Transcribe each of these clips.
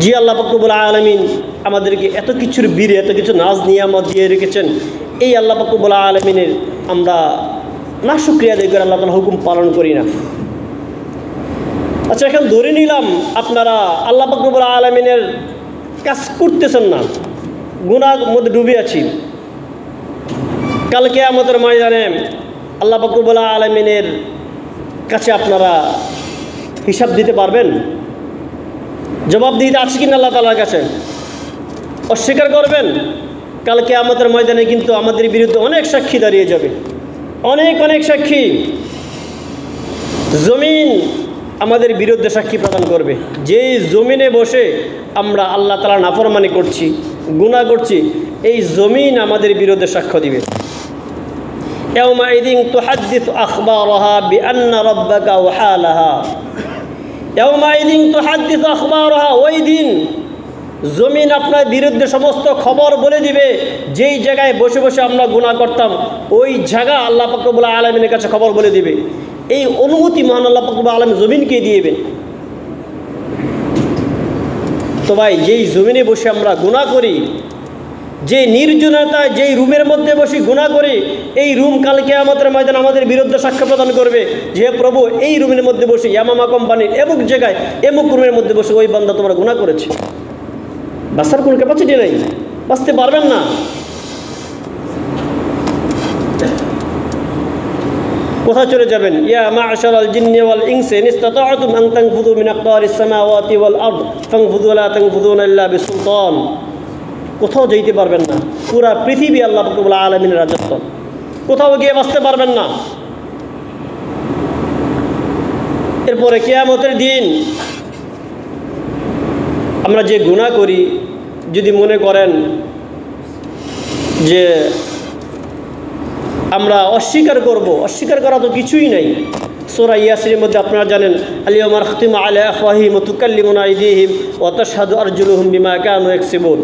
জি আল্লাহ পাক রব্বুল আলামিন আমাদেরকে এত কিছুর বীরে এত কিছু নাজ নিয়ামত দিয়ে রেখেছেন, এই আল্লাহ পাক রব্বুল আলামিনের আমরা না শুকরিয়া আদায় করে আল্লাহ তাআলার হুকুম পালন করি না। আচ্ছা, এখন ধরে নিলাম আপনারা আল্লাহ পাক রব্বুল আলামিনের কাজ করতেছেন না, গুনার মধ্যে ডুবে আছি। কাল কিয়ামতের ময়দানে আল্লাহ পাক রব্বুল আলামিনের কাছে আপনারা হিসাব দিতে পারবেন? জবাব দিতে আছে কিনা আল্লাহ তাআলার কাছে? অস্বীকার করবেন? কাল কিয়ামতের ময়দানে কিন্তু আমাদের বিরুদ্ধে অনেক সাক্ষী দাঁড়িয়ে যাবে, অনেক অনেক সাক্ষী। জমিন আমাদের বিরুদ্ধে সাক্ষী প্রদান করবে। যেই জমিনে বসে আমরা আল্লাহ তাআলার নাফরমানি করছি, গুনাহ করছি, এই জমিন আমাদের বিরুদ্ধে সাক্ষ্য দিবে। ইয়াউমাইযিন তুহাদ্দিসু আখবারাহা বিআন্না রাব্বাকা ওয়াহালাহা। ইয়াউমাইযিন তুহাদ্দিসু আখবারাহা, ওই দিন জমিন আপনার বিরুদ্ধে সমস্ত খবর বলে দিবে। যেই জায়গায় বসে বসে আমরা গুনাহ করতাম, ওই জায়গা আল্লাহ পাক রব্বুল আলামিনের কাছে খবর বলে দিবে। এই অনুমতি মহান আল্লাহ পাক রব্বুল আলামিন জমিনকে দিয়েবেন। তো ভাই, যেই জমিনে বসে আমরা গুনাহ করি, যে নির্জনতায় যেই রুমের মধ্যে বসে গুনাহ করি, এই রুম কাল কিয়ামতের ময়দানে আমাদের বিরুদ্ধে সাক্ষ্য প্রদান করবে যে প্রভু এই রুমের মধ্যে বসে ইয়ামামা কোম্পানির এমুক জায়গায় এমুক রুমের মধ্যে বসে ওই বান্দা তোমরা গুনাহ করেছে। বাঁচার কোনো ক্যাপাসিটি নেই, বাঁচতে পারবেন না। কোথায় চলে যাবেন? ইয়া মা'শারাল জিন্নি ওয়াল ইনসি ইন ইসতাতা'তুম আন তানফুযু মিন আকতারিস সামাওয়াতি ওয়াল আরদ ফানফুযু লা তানফুযুনা ইল্লা বিসুলতান। কোথাও যেতে পারবেন না, পুরা পৃথিবী আল্লাহ পাক রব্বুল আলামিনের রাজত্ব, কোথাও গিয়ে বাঁচতে পারবেন না। এরপরে কিয়ামতের দিন আমরা যে গুনাহ করি, যদি মনে করেন যে আমরা অস্বীকার করব, অস্বীকার করা তো কিছুই নাই। সূরা ইয়াসিনের মধ্যে আপনারা জানেন, আল-ইয়াওমা নাখতিমু আলা আফওয়াহিহিম ওয়া তুকাল্লিমুনা আইদিহিম ওয়া তাশহাদু আরজুলুহুম বিমা কানু ইয়াকসিবুন।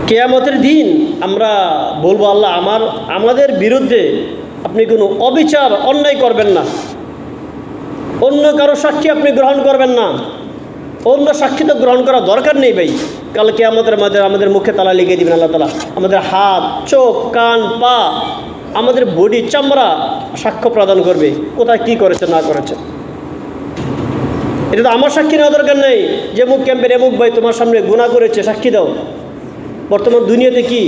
কিয়ামতের দিন আমরা বলবো, আল্লাহ আমাদের বিরুদ্ধে আপনি কোনো অবিচার অন্যায় করবেন না, অন্য কারো সাক্ষী আপনি গ্রহণ করবেন না। অন্য সাক্ষী তো গ্রহণ করা দরকার নেই ভাই। কাল কিয়ামতের মধ্যে আমাদের মুখে তালা লিখে দিবেন আল্লাহ তাআলা। আমাদের হাত, চোখ, কান, পা, আমাদের বডি, চামড়া সাক্ষ্য প্রদান করবে কোথায় কি করেছে না করেছে। এটা তো আমার সাক্ষী নেওয়া দরকার নেই যে মুখ ক্যাম্পের এমুক ভাই তোমার সামনে গুনাহ করেছে, সাক্ষী দাও। বর্তমান দুনিয়াতে কি,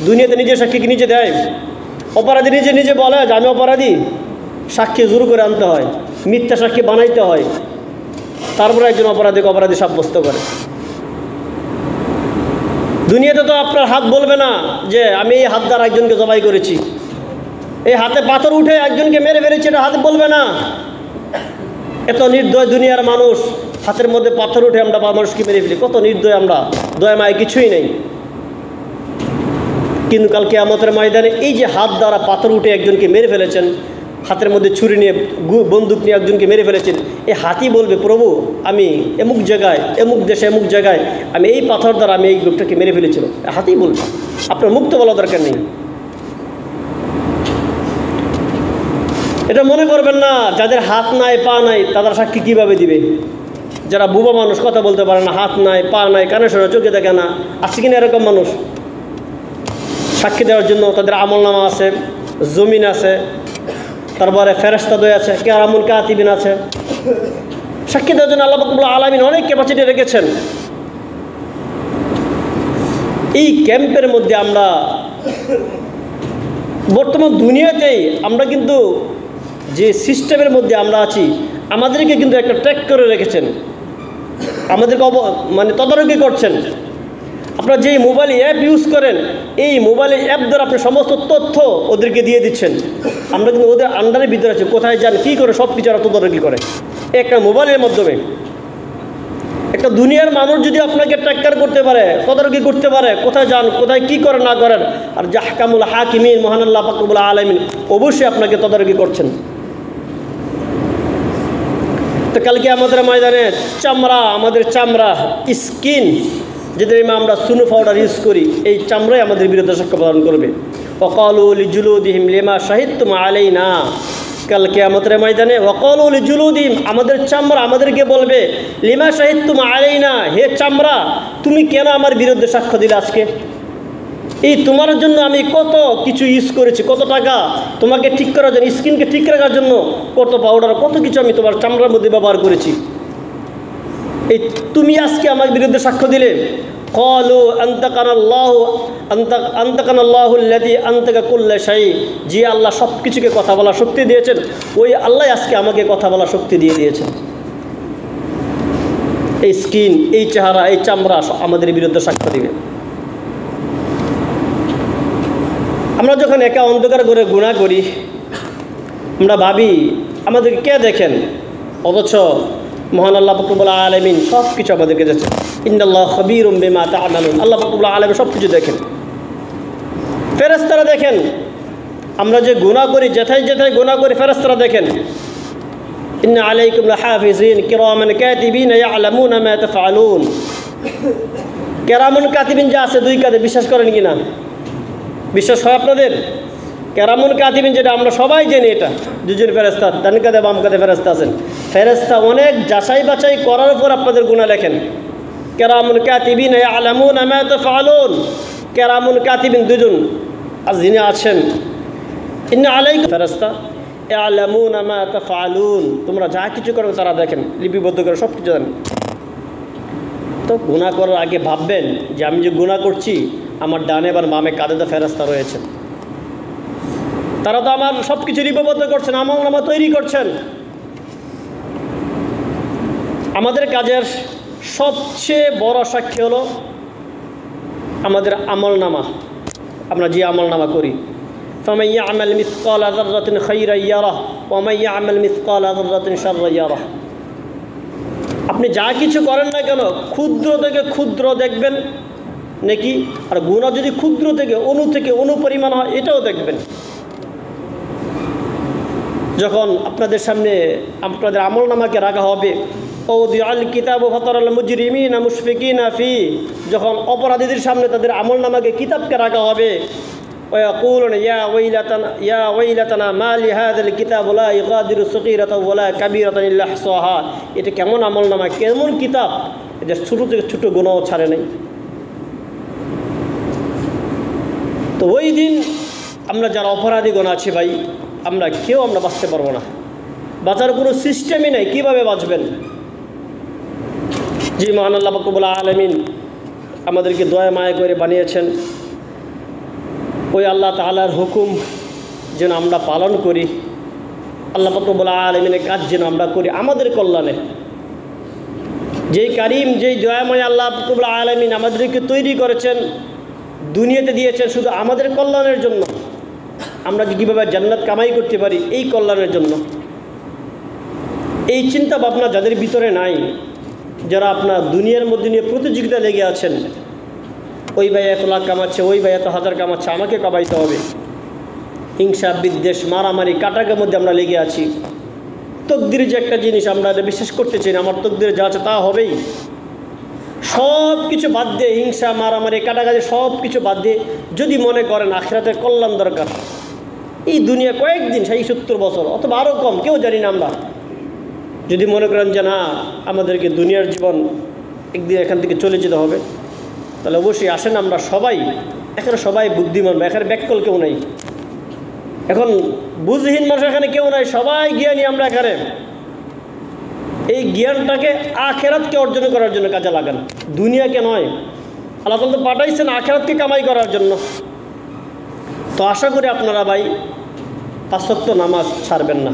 দুনিয়াতে নিজের সাক্ষী কি নিজে দেয়? অপরাধী নিজে নিজে বলে যে আমি অপরাধী, সাক্ষী জোর করে আনতে হয়, মিথ্যা সাক্ষী বানাইতে হয়, তারপরে একজন অপরাধীকে অপরাধী সাব্যস্ত করে। দুনিয়াতে তো আপনার হাত বলবে না যে আমি এই হাত দ্বারা একজনকে জবাই করেছি, এই হাতে পাথর উঠে একজনকে মেরে ফেলেছি, এটা হাতে বলবে না। এত নির্দয় দুনিয়ার মানুষ, হাতের মধ্যে পাথর উঠে আমরা মানুষকে মেরে ফেলি, কত নির্দয় আমরা, দয়া মায় কিছুই নেই। কিন্তু কাল কিয়ামতের ময়দানে এই যে হাত দ্বারা পাথর উঠে একজনকে মেরে ফেলেছেন, হাতের মধ্যে ছুরি নিয়ে বন্দুক নিয়ে একজনকে মেরে ফেলেছেন, এই হাতই বলবে প্রভু আমি এমুক জায়গায় এমুক দেশে এমুক জায়গায় আমি এই পাথর দ্বারা আমি এই লোকটাকে মেরে ফেলেছিল। হাতই বলবে, আপনার মুখ তো বলা দরকার নেই। এটা মনে করবেন না যাদের হাত নাই পা নাই তাদের সাক্ষী কীভাবে দিবে। যারা বুবা মানুষ, কথা বলতে পারে না, হাত নাই পা নাই, কানে শোনা, চোখে দেখে না, আছে কিনা এরকম মানুষ? সাক্ষী দেওয়ার জন্য তাদের আমলনামা আছে, জমিন আছে, তারপরে ফেরেশতাদ্বয় আছে, কিরামুল কাতিবিন আছে। সাক্ষী দেওয়ার জন্য আল্লাহ পাক রব্বুল আলামিন অনেক ক্যাপাসিটি রেখেছেন। এই ক্যাম্পের মধ্যে আমরা বর্তমান দুনিয়াতেই আমরা কিন্তু যে সিস্টেমের মধ্যে আমরা আছি, আমাদেরকে কিন্তু একটা ট্র্যাক করে রেখেছেন, আমাদেরকে তদারকি করছেন। আপনারা যেই মোবাইলে অ্যাপ ইউজ করেন, এই মোবাইলে অ্যাপ দ্বারা আপনি সমস্ত তথ্য ওদেরকে দিয়ে দিচ্ছেন। আমরা কিন্তু ওদের আন্ডারের ভিতরে আছি, কোথায় যান কী করে সব কিছু ওরা তদারকি করে একটা মোবাইলের মাধ্যমে। একটা দুনিয়ার মানুষ যদি আপনাকে ট্র্যাক্কার করতে পারে, তদারকি করতে পারে, কোথায় যান কোথায় কী করেন না করেন, আর জাহকামুল হাকিমিন মহান আল্লাহ পাক রব্বুল আলামিন অবশ্যই আপনাকে তদারকি করছেন। তো কালকে আমাদের ময়দানে চামড়া, আমাদের চামড়া, স্কিন, যেদের আমরা সুনু পাউডার ইউজ করি, এই চামড়াই আমাদের বিরুদ্ধে সাক্ষ্য প্রদান করবে। ওয়াকালু লিজুলুদিহিম লিমা শাহিদতুম আলাইনা, কাল কিয়ামতের ময়দানে ওয়াকালু লিজুলুদিহিম, আমাদের চামড়া আমাদেরকে বলবে লিমা শাহিদতুম আলাইনা, হে চামড়া তুমি কেন আমার বিরুদ্ধে সাক্ষ্য দিলে আজকে? এই তোমার জন্য আমি কত কিছু ইউজ করেছি, কত টাকা তোমাকে ঠিক করার জন্য, স্কিনকে ঠিক রাখার জন্য কত পাউডার, কত কিছু আমি তোমার চামড়ার মধ্যে ব্যবহার করেছি, এই তুমি আজকে আমার বিরুদ্ধে সাক্ষ্য দিলে। ক্বালু আনতাকানাল্লাহু আল্লাযী আনতাকা কুল্লা শাই, যে আল্লাহ সব কিছুকে কথা বলার শক্তি দিয়েছেন, ওই আল্লাহ আজকে আমাকে কথা বলার শক্তি দিয়ে দিয়েছেন। এই স্কিন, এই চেহারা, এই চামড়া আমাদের বিরুদ্ধে সাক্ষ্য দিবে। আমরা যখন একা অন্ধকার করে গুনাহ করি, আমরা ভাবি আমাদেরকে কে দেখেন, অথচ মহান আল্লাহ রব্বুল আলামিন সব কিছু আমাদেরকে দেখেন। ইন্নাল্লাহা খাবীরুম বিমা তা'মালুন, আল্লাহ রব্বুল আলামিন সব কিছু দেখেন, ফেরেশতারা দেখেন। আমরা যে গুনাহ করি, যেথায় যেথায় গুনাহ করি, ফেরেশতারা দেখেন। ইন্না আলাইকুম লাহাফিজিন কিরামান কাতিবিন ইয়ালামুনা মা তাফআলুন। কিরামান কাতিবিন যে আছে দুই কাঁধে, বিশ্বাস করেন কি না? বিশ্বাস হয় আপনাদের? কেরামুন কাতিবিন যেটা আমরা সবাই জানি, এটা দুজন ফেরেশতা, ডান কাঁধে বাম কাঁধে ফেরেশতা আছেন। ফেরেশতা অনেক যাচাই বাছাই করার পর আপনাদের গুনাহ লেখেন। কেরামুন কাতিবিন ইয়ালামুনা মা তাফআলুন, কেরামুন কাতিবিন দুজন আর যিনি আছেন। ইন্না আলাইকুম ফেরেশতা ইয়ালামুনা মা তাফআলুন, তোমরা যা কিছু করো তারা দেখেন, লিপিবদ্ধ করে সব কিছু জানেন। তো গুনাহ করার আগে ভাববেন যে আমি যে গুনাহ করছি, আমার ডানে বা বামে কাঁধে তো ফেরেশতা রয়েছে, তারা তো আমার সব কিছু লিপিবদ্ধ করছেন, আমলনামা তৈরি করছেন। আমাদের কাজের সবচেয়ে বড় সাক্ষী হলো আমাদের আমলনামা, আমরা যে আমলনামা করি। ফামান ইয়া'মাল মিসকালা যাররাতিন খায়রান ইয়ারাহ ওয়া মান ইয়া'মাল মিসকালা যাররাতিন শাররান ইয়ারাহ। আপনি যা কিছু করেন না কেন, ক্ষুদ্র থেকে ক্ষুদ্র দেখবেন নাকি, আর গুনাহ যদি ক্ষুদ্র থেকে অণু পরিমাণ হয়, এটাও দেখবেন। যখন আপনাদের সামনে আপনাদের আমলনামাকে রাখা হবে, ওয়াদিআল কিতাব ফাতারাল মুজরিমিনা মুশফিকিনা ফি, যখন অপরাধীদের সামনে তাদের আমলনামাকে কিতাবকে রাখা হবে, ওয়ায়াকুলুনা ইয়া ওয়াইলাতানা মা লিহাযাল কিতাব লা ইগাদিরু সগীরাতাও ওয়ালা কাবীরাতান ইল্লা আহসাহা। এটা কেমন আমলনামা, কেমন কিতাব, এটা ছোট থেকে ছোট গুনাহও ছাড়ে নাই। তো ওই দিন আমরা যারা অপরাধীগণ আছি ভাই, আমরা কেউ আমরা বাঁচতে পারবো না, বাঁচার কোনো সিস্টেমই নেই। কীভাবে বাঁচবেন? জি মহান আল্লাহ রব্বুল আলামিন আমাদেরকে দয়া মায়া করে বানিয়েছেন, ওই আল্লাহ তাআলার হুকুম যেন আমরা পালন করি, আল্লাহ রব্বুল আলামিনের কাজ যেন আমরা করি আমাদের কল্যাণে। যেই কারিম, যেই দয়াময় আল্লাহ রব্বুল আলামিন আমাদেরকে তৈরি করেছেন, দুনিয়াতে দিয়েছেন শুধু আমাদের কল্যাণের জন্য। আমরা যে কীভাবে জান্নাত কামাই করতে পারি, এই কল্যাণের জন্য। এই চিন্তা ভাবনা যাদের ভিতরে নাই, যারা আপনার দুনিয়ার মধ্যে নিয়ে প্রতিযোগিতা লেগে আছেন, ওই ভাই 1 লাখ কামাচ্ছে, ওই ভাই এত হাজার কামাচ্ছে, আমাকে কামাইতে হবে, হিংসা বিদ্বেষ মারামারি কাটাকের মধ্যে আমরা লেগে আছি। তকদির যে একটা জিনিস, আমরা বিশ্বাস করতে চাই না, আমার তকদিরে যা আছে তা হবেই। সব কিছু বাদ দিয়ে, হিংসা মারামারি কাটাকাটি সব কিছু বাদ দিয়ে যদি মনে করেন আখিরাতের কল্যাণ দরকার, এই দুনিয়া কয়েকদিন, 70 বছর অথবা আরও কম, কেউ জানি না আমরা, যদি মনে করেন যে না আমাদেরকে দুনিয়ার জীবন একদিন এখান থেকে চলে যেতে হবে, তাহলে অবশ্যই আসেন আমরা সবাই, এখানে সবাই বুদ্ধিমান, এখানে ব্যাককল কেউ নাই, এখন বুঝহীন মানুষ এখানে কেউ নাই, সবাই জ্ঞানী আমরা এখানে। এই জ্ঞানটাকে আখেরাতকে অর্জন করার জন্য কাজে লাগান, দুনিয়াকে নয়। আল্লাহ তাআলা তো পাঠাইছেন আখেরাতকে কামাই করার জন্য। তো আশা করি আপনারা ভাই 5 ওয়াক্ত নামাজ ছাড়বেন না।